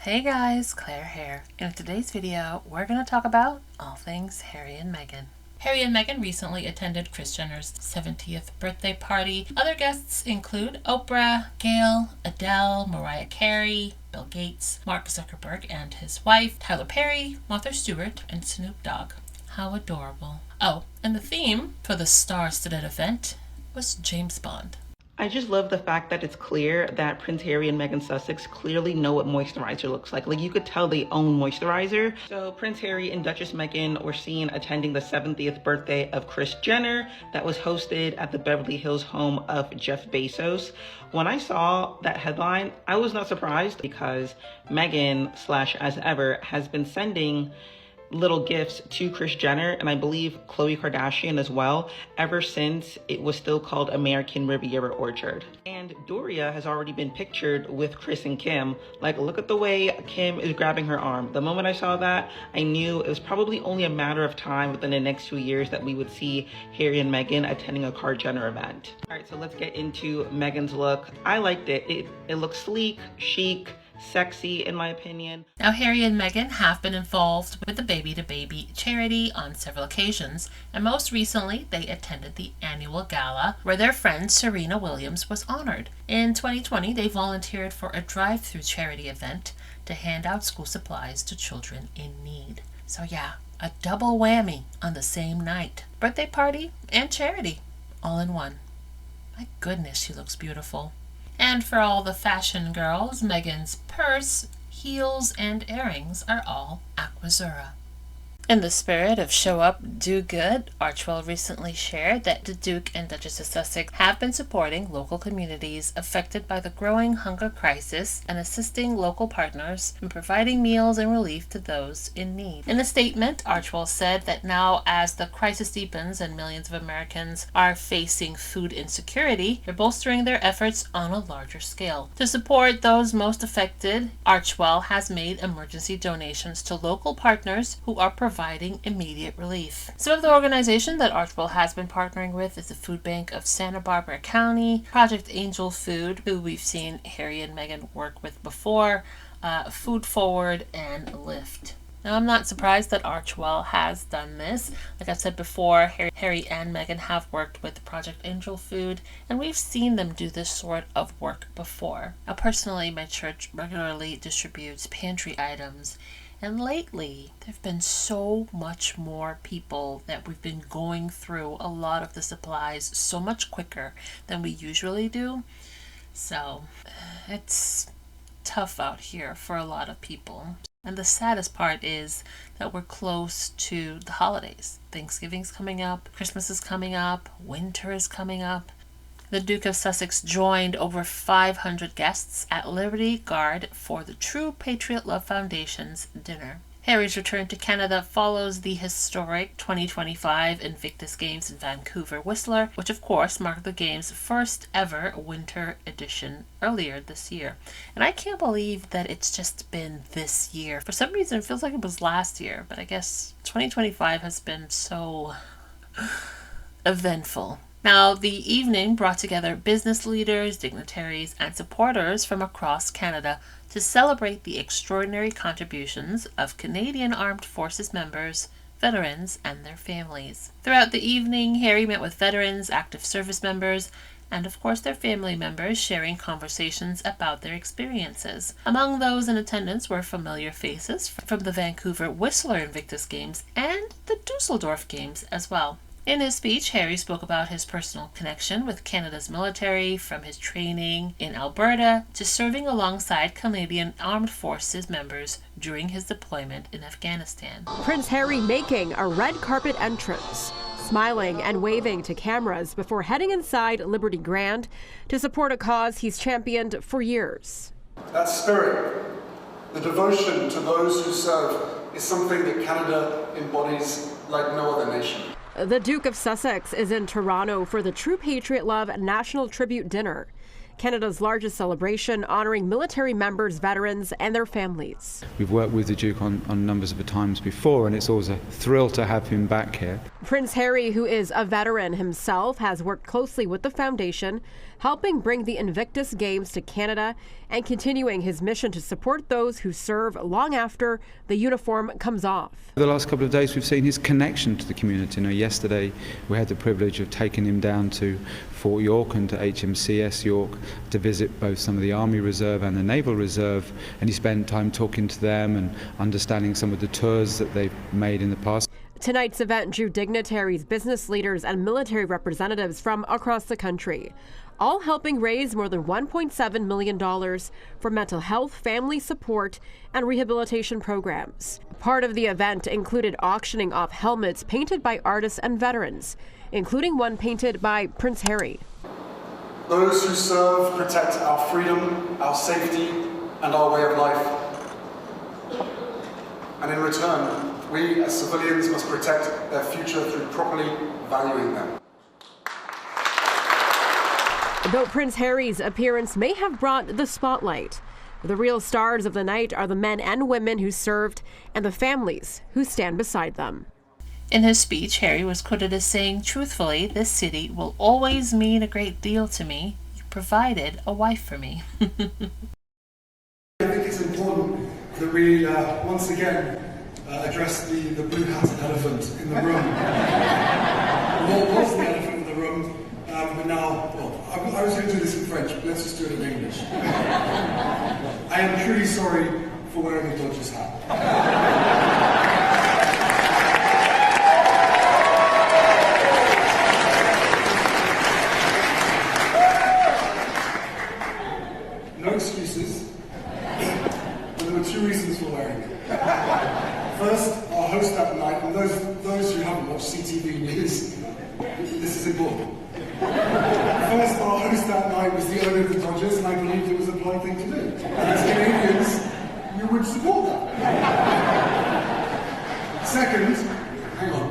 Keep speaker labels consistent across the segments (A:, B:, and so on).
A: Hey guys, Claire here. In today's video, we're going to talk about all things Harry and Meghan. Harry and Meghan recently attended Kris Jenner's 70th birthday party. Other guests include Oprah, Gayle, Adele, Mariah Carey, Bill Gates, Mark Zuckerberg and his wife, Tyler Perry, Martha Stewart, and Snoop Dogg. How adorable. Oh, and the theme for the star-studded event was James Bond.
B: I just love the fact that it's clear that Prince Harry and Meghan Sussex clearly know what moisturizer looks like. Like, you could tell they own moisturizer. So Prince Harry and Duchess Meghan were seen attending the 70th birthday of Kris Jenner that was hosted at the Beverly Hills home of Jeff Bezos. When I saw that headline, I was not surprised because Meghan, as ever, has been sending little gifts to Kris Jenner and I believe Khloe Kardashian as well, ever since it was still called American Riviera Orchard. And Doria has already been pictured with Kris and Kim. Like, look at the way Kim is grabbing her arm. The moment I saw that, I knew it was probably only a matter of time within the next 2 years that we would see Harry and Meghan attending a Kris Jenner event. All right, so let's get into Meghan's look. I liked it. It looks sleek, chic, sexy in my opinion.
A: Now, Harry and Meghan have been involved with the Baby2Baby charity on several occasions, and most recently they attended the annual gala where their friend Serena Williams was honored. In 2020, they volunteered for a drive-through charity event to hand out school supplies to children in need. So yeah, a double whammy on the same night. Birthday party and charity, all in one. My goodness, she looks beautiful. And for all the fashion girls, Meghan's purse, heels, and earrings are all Aquazzura. In the spirit of show up, do good, Archewell recently shared that the Duke and Duchess of Sussex have been supporting local communities affected by the growing hunger crisis and assisting local partners in providing meals and relief to those in need. In a statement, Archewell said that now as the crisis deepens and millions of Americans are facing food insecurity, they're bolstering their efforts on a larger scale. To support those most affected, Archewell has made emergency donations to local partners who are providing immediate relief. Some of the organizations that Archewell has been partnering with is the Food Bank of Santa Barbara County, Project Angel Food, who we've seen Harry and Meghan work with before, Food Forward, and Lyft. Now, I'm not surprised that Archewell has done this. Like I've said before, Harry and Meghan have worked with Project Angel Food, and we've seen them do this sort of work before. Now, personally, my church regularly distributes pantry items, and lately, there have been so much more people that we've been going through a lot of the supplies so much quicker than we usually do. So, it's tough out here for a lot of people. And the saddest part is that we're close to the holidays. Thanksgiving's coming up, Christmas is coming up, winter is coming up. The Duke of Sussex joined over 500 guests at Liberty Guard for the True Patriot Love Foundation's dinner. Harry's return to Canada follows the historic 2025 Invictus Games in Vancouver, Whistler, which of course marked the game's first ever winter edition earlier this year. And I can't believe that it's just been this year. For some reason, it feels like it was last year, but I guess 2025 has been so eventful. Now, the evening brought together business leaders, dignitaries, and supporters from across Canada to celebrate the extraordinary contributions of Canadian Armed Forces members, veterans, and their families. Throughout the evening, Harry met with veterans, active service members, and of course their family members, sharing conversations about their experiences. Among those in attendance were familiar faces from the Vancouver Whistler Invictus Games and the Dusseldorf Games as well. In his speech, Harry spoke about his personal connection with Canada's military, from his training in Alberta to serving alongside Canadian Armed Forces members during his deployment in Afghanistan.
C: Prince Harry making a red carpet entrance, smiling and waving to cameras before heading inside Liberty Grand to support a cause he's championed for years.
D: That spirit, the devotion to those who serve, is something that Canada embodies like no other nation.
C: The Duke of Sussex is in Toronto for the True Patriot Love National Tribute Dinner. Canada's largest celebration honoring military members, veterans, and their families.
E: We've worked with the Duke on numbers of times before, and it's always a thrill to have him back here.
C: Prince Harry, who is a veteran himself, has worked closely with the foundation, helping bring the Invictus Games to Canada and continuing his mission to support those who serve long after the uniform comes off.
E: The last couple of days we've seen his connection to the community. Yesterday we had the privilege of taking him down to Fort York and to HMCS York to visit both some of the Army Reserve and the Naval Reserve, and he spent time talking to them and understanding some of the tours that they've made in the past.
C: Tonight's event drew dignitaries, business leaders, and military representatives from across the country, all helping raise more than $1.7 million for mental health, family support, and rehabilitation programs. Part of the event included auctioning off helmets painted by artists and veterans, including one painted by Prince Harry.
D: Those who serve protect our freedom, our safety, and our way of life. And in return, we as civilians must protect their future through properly valuing them.
C: Though Prince Harry's appearance may have brought the spotlight, the real stars of the night are the men and women who served and the families who stand beside them.
A: In his speech, Harry was quoted as saying, "Truthfully, this city will always mean a great deal to me. You provided a wife for me."
D: I think it's important that we once again address the blue-hatted elephant in the room. What was the elephant in the room? But now, well, I was going to do this in French, but let's just do it in English. I am truly sorry for wearing a Dodgers hat. No excuses. There were two reasons for wearing it. First, our host that night, and those who haven't watched CTV News, this is important. First, our host that night was the owner of the Dodgers, and I believed it was a polite thing to do. And as Canadians, you would support that. Second, hang on.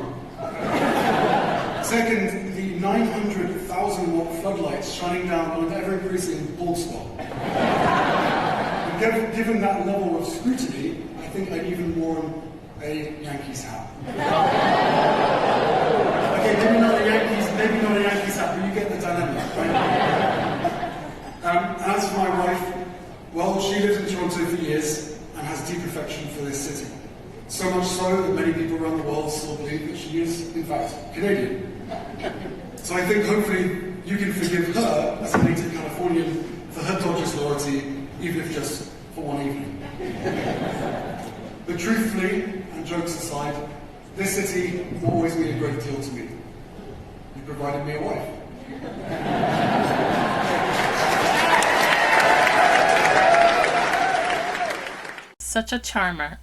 D: Second, the 900,000 watt floodlights shining down on an ever-increasing bald spot. And given that level of scrutiny, I think I'd even worn a Yankees hat. Okay, maybe not a Yankees hat, but you get the dilemma, right? As for my wife, well, she lives in Toronto for years and has deep affection for this city. So much so that many people around the world still believe that she is, in fact, Canadian. So I think hopefully you can forgive her, as a native Californian, for her Dodgers loyalty, even if just for one evening. But truthfully, and jokes aside, this city will always mean a great deal to me. You provided me a wife.
A: Such a charmer.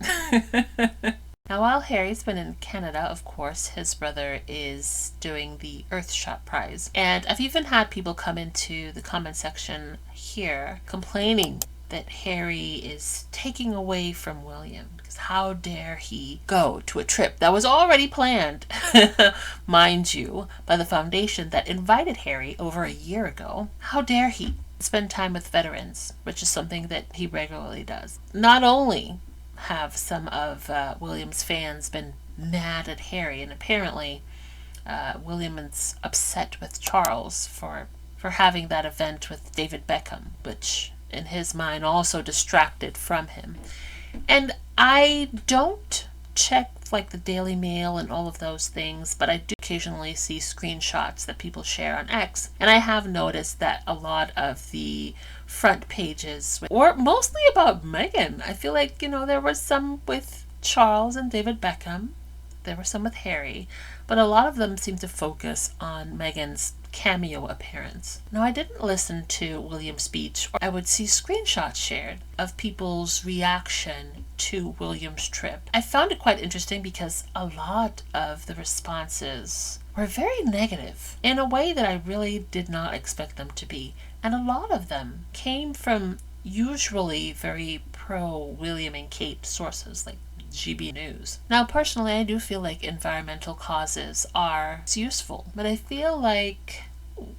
A: Now, while Harry's been in Canada, of course, his brother is doing the Earthshot Prize. And I've even had people come into the comment section here complaining that Harry is taking away from William. Because how dare he go to a trip that was already planned, mind you, by the foundation that invited Harry over a year ago. How dare he spend time with veterans, which is something that he regularly does. Not only have some of William's fans been mad at Harry, and apparently William is upset with Charles for having that event with David Beckham, which in his mind also distracted from him. And I don't check like the Daily Mail and all of those things, but I do occasionally see screenshots that people share on X, and I have noticed that a lot of the front pages were mostly about Meghan. I feel like, there was some with Charles and David Beckham, there were some with Harry, but a lot of them seem to focus on Meghan's cameo appearance. Now, I didn't listen to William's speech, or I would see screenshots shared of people's reaction to William's trip. I found it quite interesting because a lot of the responses were very negative in a way that I really did not expect them to be. And a lot of them came from usually very pro-William and Kate sources like GB News. Now, personally, I do feel like environmental causes are useful, but I feel like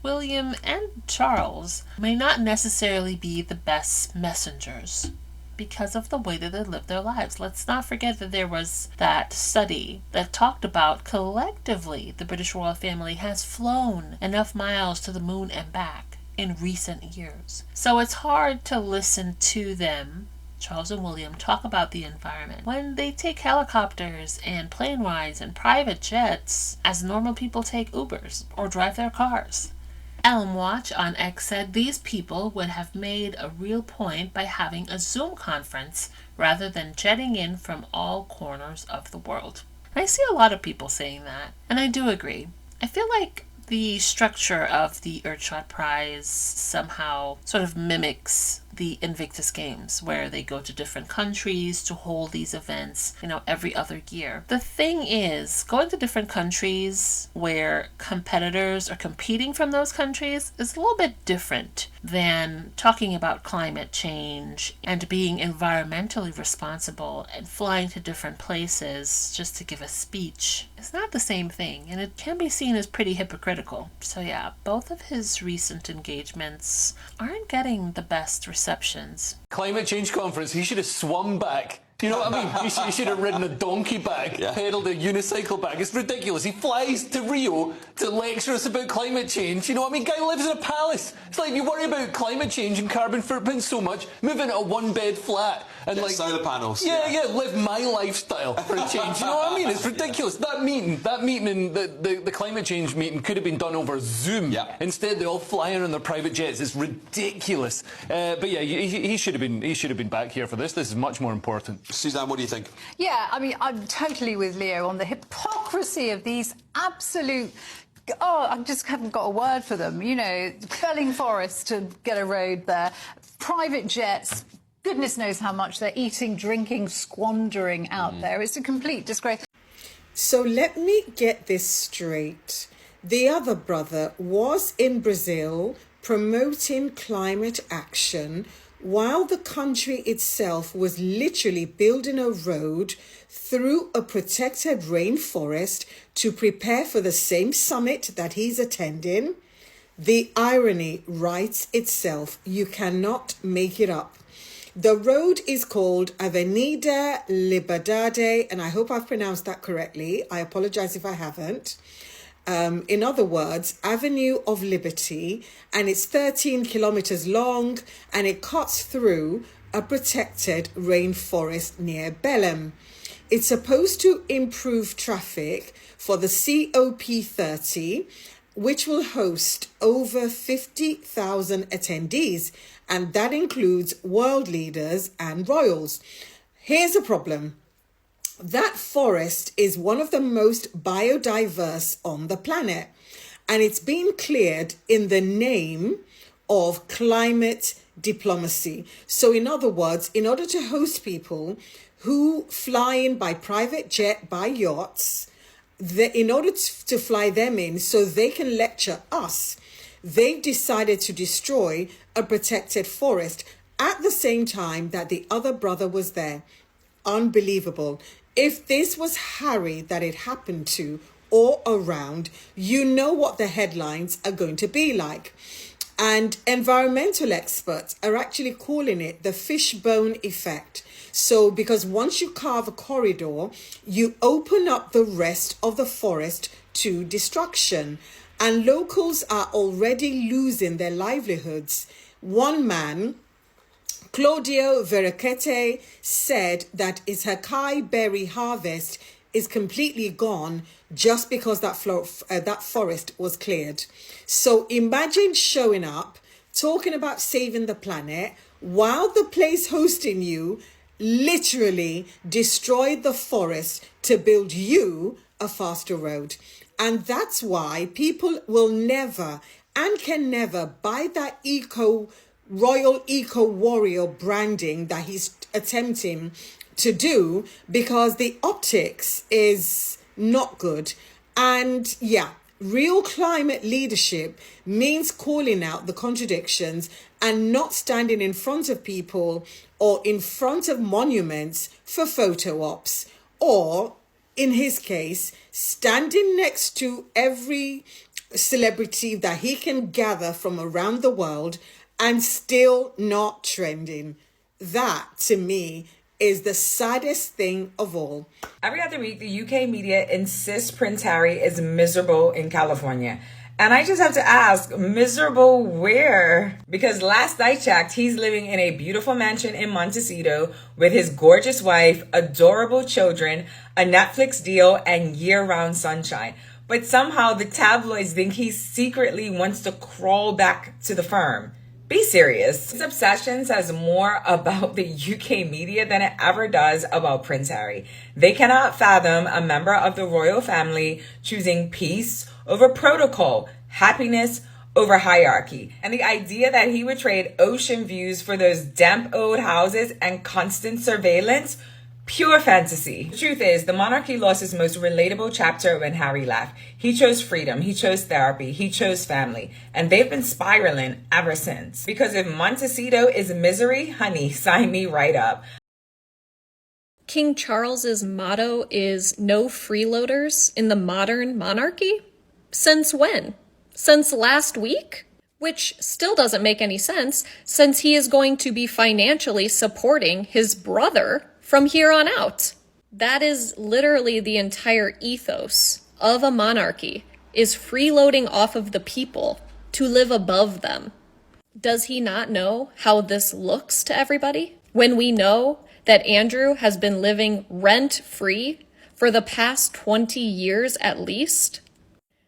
A: William and Charles may not necessarily be the best messengers because of the way that they live their lives. Let's not forget that there was that study that talked about collectively the British royal family has flown enough miles to the moon and back in recent years. So it's hard to listen to them, Charles and William, talk about the environment when they take helicopters and plane rides and private jets as normal people take Ubers or drive their cars. Elm Watch on X said these people would have made a real point by having a Zoom conference rather than jetting in from all corners of the world. And I see a lot of people saying that, and I do agree. I feel like the structure of the Earthshot Prize somehow sort of mimics the Invictus Games, where they go to different countries to hold these events, every other year. The thing is, going to different countries where competitors are competing from those countries is a little bit different than talking about climate change and being environmentally responsible and flying to different places just to give a speech. It's not the same thing, and it can be seen as pretty hypocritical. So yeah, both of his recent engagements aren't getting the best receptions.
F: Climate change conference, he should have swum back. You know what I mean? He should have ridden a donkey back, pedalled a unicycle back. It's ridiculous. He flies to Rio to lecture us about climate change. You know what I mean? Guy lives in a palace. It's like, you worry about climate change and carbon footprint so much, move into a one-bed flat and
G: solar panels.
F: Yeah, live my lifestyle for a change. You know what I mean? It's ridiculous. That meeting in the climate change meeting could have been done over Zoom.
G: Yeah.
F: Instead, they're all flying on their private jets. It's ridiculous. But yeah, he should have been back here for this. This is much more important.
G: Suzanne, what do you think?
H: Yeah, I mean, I'm totally with Leo on the hypocrisy of these absolute... I just haven't got a word for them. Felling forests to get a road there, private jets, goodness knows how much they're eating, drinking, squandering out there. It's a complete disgrace.
I: So let me get this straight. The other brother was in Brazil promoting climate action while the country itself was literally building a road through a protected rainforest to prepare for the same summit that he's attending. The irony writes itself. You cannot make it up. The road is called Avenida Liberdade, and I hope I've pronounced that correctly. I apologize if I haven't. In other words, Avenue of Liberty, and it's 13 kilometers long, and it cuts through a protected rainforest near Belém. It's supposed to improve traffic for the COP30, which will host over 50,000 attendees, and that includes world leaders and royals. Here's a problem. That forest is one of the most biodiverse on the planet, and it's being cleared in the name of climate diplomacy. So in other words, in order to host people who fly in by private jet, by yachts, in order to fly them in so they can lecture us, they've decided to destroy a protected forest at the same time that the other brother was there. Unbelievable. If this was Harry that it happened to or around, you know what the headlines are going to be like. And environmental experts are actually calling it the fishbone effect. So because once you carve a corridor, you open up the rest of the forest to destruction. And locals are already losing their livelihoods. One man, Claudio Veracete, said that his Hakai berry harvest is completely gone just because that forest was cleared. So imagine showing up, talking about saving the planet, while the place hosting you literally destroyed the forest to build you a faster road. And that's why people will never and can never buy that royal eco warrior branding that he's attempting to do, because the optics is not good. And yeah, real climate leadership means calling out the contradictions and not standing in front of people or in front of monuments for photo ops, or in his case, standing next to every celebrity that he can gather from around the world and still not trending. That, to me, is the saddest thing of all.
G: Every other week, the UK media insists Prince Harry is miserable in California. And I just have to ask, miserable where? Because last I checked, he's living in a beautiful mansion in Montecito with his gorgeous wife, adorable children, a Netflix deal, and year-round sunshine. But somehow the tabloids think he secretly wants to crawl back to the firm. Be serious. His obsession says more about the UK media than it ever does about Prince Harry. They cannot fathom a member of the royal family choosing peace over protocol, happiness over hierarchy. And the idea that he would trade ocean views for those damp old houses and constant surveillance, pure fantasy. The truth is, the monarchy lost its most relatable chapter when Harry left. He chose freedom, he chose therapy, he chose family, and they've been spiraling ever since. Because if Montecito is misery, honey, sign me right up.
J: King Charles's motto is no freeloaders in the modern monarchy? Since when? Since last week? Which still doesn't make any sense, since he is going to be financially supporting his brother from here on out. That is literally the entire ethos of a monarchy, is freeloading off of the people to live above them. Does he not know how this looks to everybody? When we know that Andrew has been living rent-free for the past 20 years at least,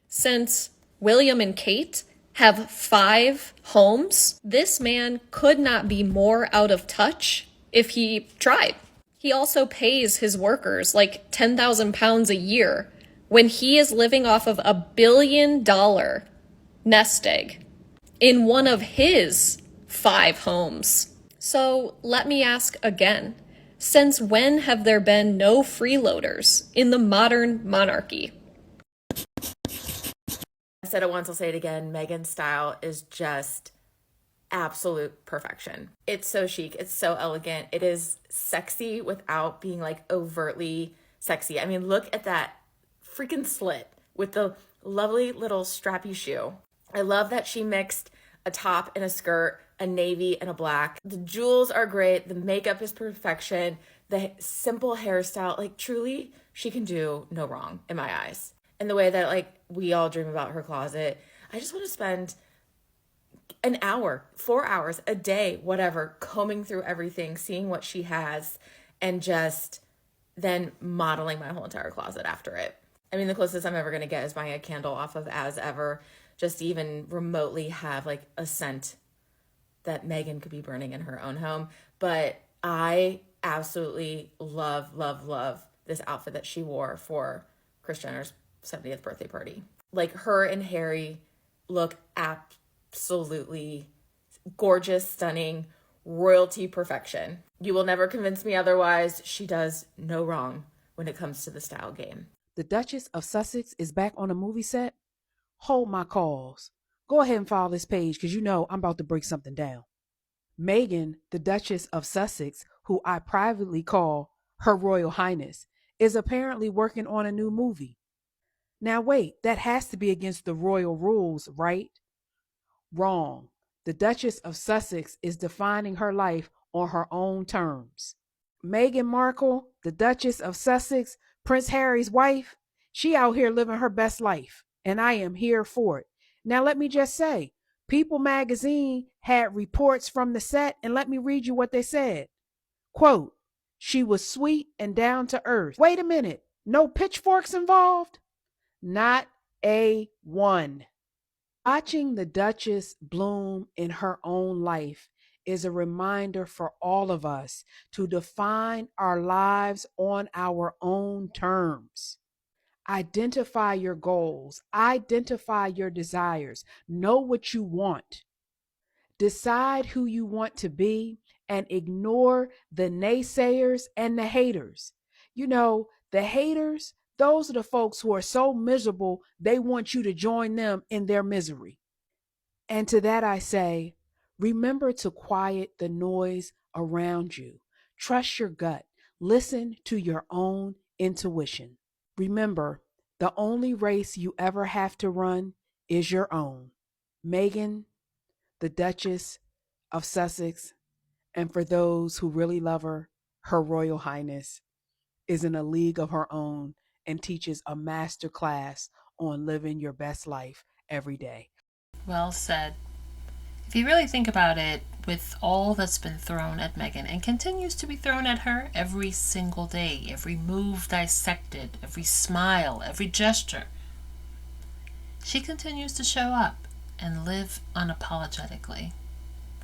J: since William and Kate have 5 homes, this man could not be more out of touch if he tried. He also pays his workers like £10,000 a year when he is living off of $1 billion nest egg in one of his 5 homes. So let me ask again, since when have there been no freeloaders in the modern monarchy?
K: I said it once, I'll say it again. Meghan's style is just absolute perfection. It's so chic. It's so elegant. It is sexy without being like overtly sexy. I mean, look at that freaking slit with the lovely little strappy shoe. I love that she mixed a top and a skirt, a navy and a black. The jewels are great. The makeup is perfection. The simple hairstyle, like truly, she can do no wrong in my eyes. And the way that like we all dream about her closet, I just want to spend an hour, 4 hours, a day, whatever, combing through everything, seeing what she has, and just then modeling my whole entire closet after it. I mean, the closest I'm ever going to get is buying a candle off of As Ever, just to even remotely have like a scent that Meghan could be burning in her own home. But I absolutely love, love, love this outfit that she wore for Kris Jenner's 70th birthday party. Like her and Harry look absolutely gorgeous, stunning, royalty perfection. You will never convince me otherwise. She does no wrong when it comes to the style game.
L: The Duchess of Sussex is back on a movie set? Hold my calls. Go ahead and follow this page because you know I'm about to break something down. Meghan, the Duchess of Sussex, who I privately call Her Royal Highness, is apparently working on a new movie. Now wait, that has to be against the royal rules, right? Wrong. The Duchess of Sussex is defining her life on her own terms. Meghan Markle, the Duchess of Sussex, Prince Harry's wife, she out here living her best life, and I am here for it. Now let me just say, People magazine had reports from the set, and let me read you what they said. Quote, she was sweet and down to earth. Wait a minute, no pitchforks involved? Not a one. Watching the Duchess bloom in her own life is a reminder for all of us to define our lives on our own terms. Identify your goals, identify your desires, know what you want. Decide who you want to be and ignore the naysayers and the haters. You know, the haters, those are the folks who are so miserable, they want you to join them in their misery. And to that I say, remember to quiet the noise around you. Trust your gut. Listen to your own intuition. Remember, the only race you ever have to run is your own. Meghan, the Duchess of Sussex, and for those who really love her, Her Royal Highness, is in a league of her own and teaches a master class on living your best life every day.
A: Well said. If you really think about it, with all that's been thrown at Meghan and continues to be thrown at her every single day, every move dissected, every smile, every gesture, she continues to show up and live unapologetically.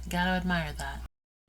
A: Gotta admire that.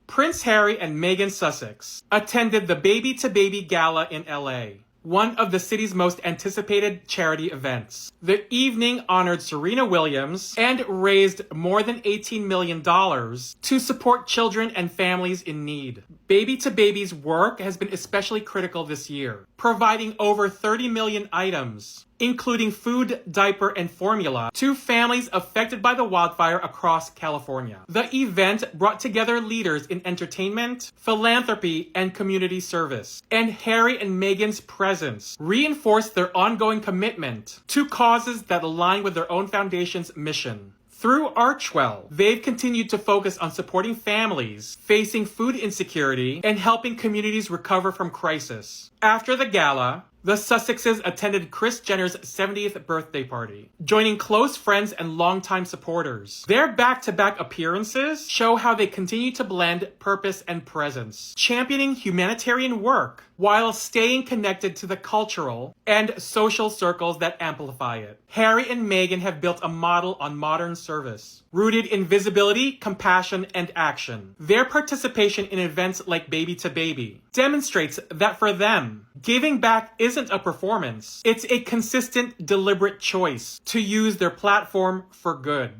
M: Prince Harry and Meghan Sussex attended the Baby2Baby Gala in LA, one of the city's most anticipated charity events. The evening honored Serena Williams and raised more than $18 million to support children and families in need. Baby2Baby's work has been especially critical this year, providing over 30 million items, including food, diaper, and formula, to families affected by the wildfire across California. The event brought together leaders in entertainment, philanthropy, and community service, and Harry and Meghan's presence reinforced their ongoing commitment to causes that align with their own foundation's mission. Through Archewell, they've continued to focus on supporting families facing food insecurity and helping communities recover from crisis. After the gala, the Sussexes attended Kris Jenner's 70th birthday party, joining close friends and longtime supporters. Their back-to-back appearances show how they continue to blend purpose and presence, championing humanitarian work while staying connected to the cultural and social circles that amplify it. Harry and Meghan have built a model on modern service, rooted in visibility, compassion, and action. Their participation in events like Baby2Baby demonstrates that for them, giving back isn't a performance. It's a consistent, deliberate choice to use their platform for good.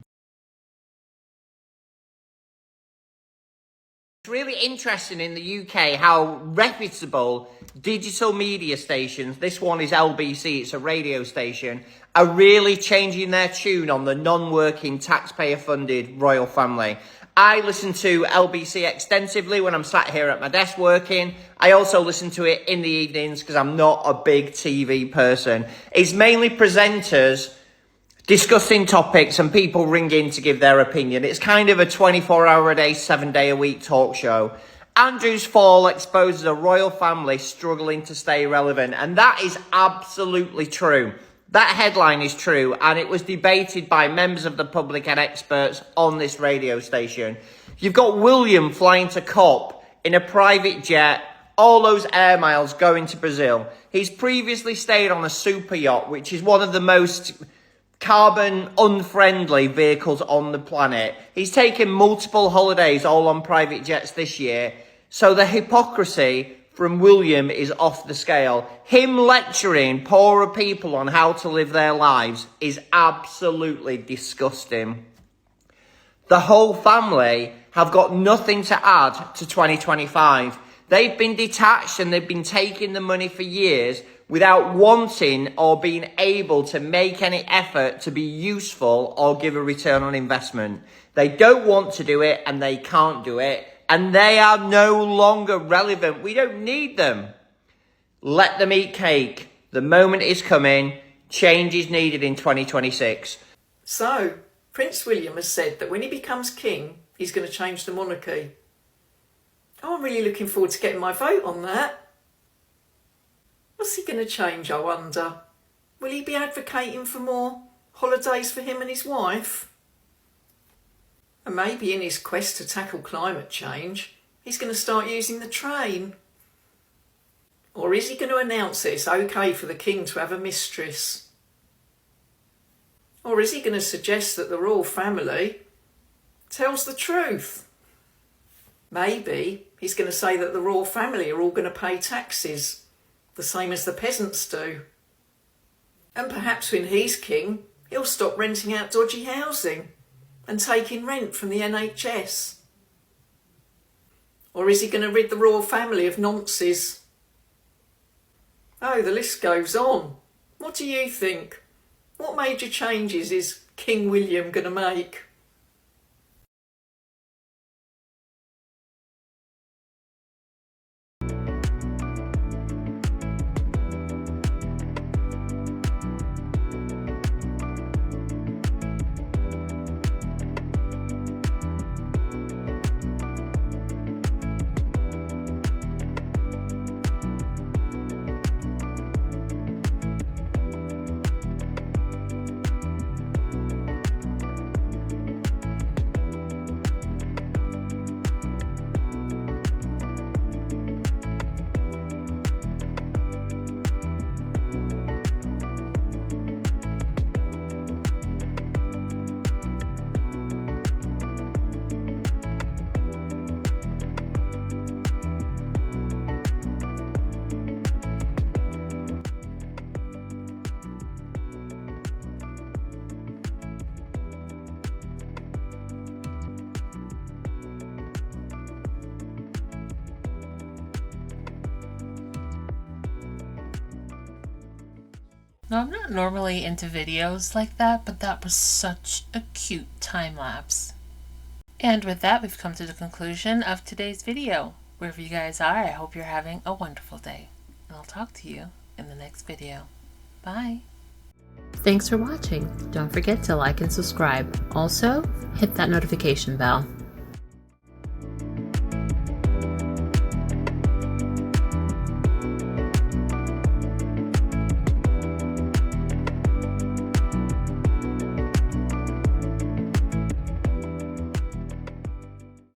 N: It's really interesting in the UK how reputable digital media stations, this one is LBC, it's a radio station, are really changing their tune on the non-working taxpayer-funded royal family. I listen to LBC extensively when I'm sat here at my desk working. I also listen to it in the evenings because I'm not a big TV person. It's mainly presenters discussing topics and people ring in to give their opinion. It's kind of a 24-hour-a-day, 7-day-a-week talk show. Andrew's fall exposes a royal family struggling to stay relevant, and that is absolutely true. That headline is true, and it was debated by members of the public and experts on this radio station. You've got William flying to COP in a private jet, all those air miles going to Brazil. He's previously stayed on a super yacht, which is one of the most carbon unfriendly vehicles on the planet. He's taken multiple holidays all on private jets this year. So the hypocrisy from William is off the scale. Him lecturing poorer people on how to live their lives is absolutely disgusting. The whole family have got nothing to add to 2025. They've been detached and they've been taking the money for years without wanting or being able to make any effort to be useful or give a return on investment. They don't want to do it and they can't do it, and they are no longer relevant. We don't need them. Let them eat cake. The moment is coming. Change is needed in 2026.
O: So, Prince William has said that when he becomes king, he's going to change the monarchy. Oh, I'm really looking forward to getting my vote on that. What's he going to change, I wonder? Will he be advocating for more holidays for him and his wife? And maybe in his quest to tackle climate change, he's going to start using the train. Or is he going to announce that it's okay for the king to have a mistress? Or is he going to suggest that the royal family tells the truth? Maybe he's going to say that the royal family are all going to pay taxes, the same as the peasants do. And perhaps when he's king, he'll stop renting out dodgy housing and taking rent from the NHS. Or is he going to rid the royal family of nonces? Oh, the list goes on. What do you think? What major changes is King William going to make?
A: Now, I'm not normally into videos like that, but that was such a cute time lapse. And with that, we've come to the conclusion of today's video. Wherever you guys are, I hope you're having a wonderful day. And I'll talk to you in the next video. Bye. Thanks for watching. Don't forget to like and subscribe. Also, hit that notification bell.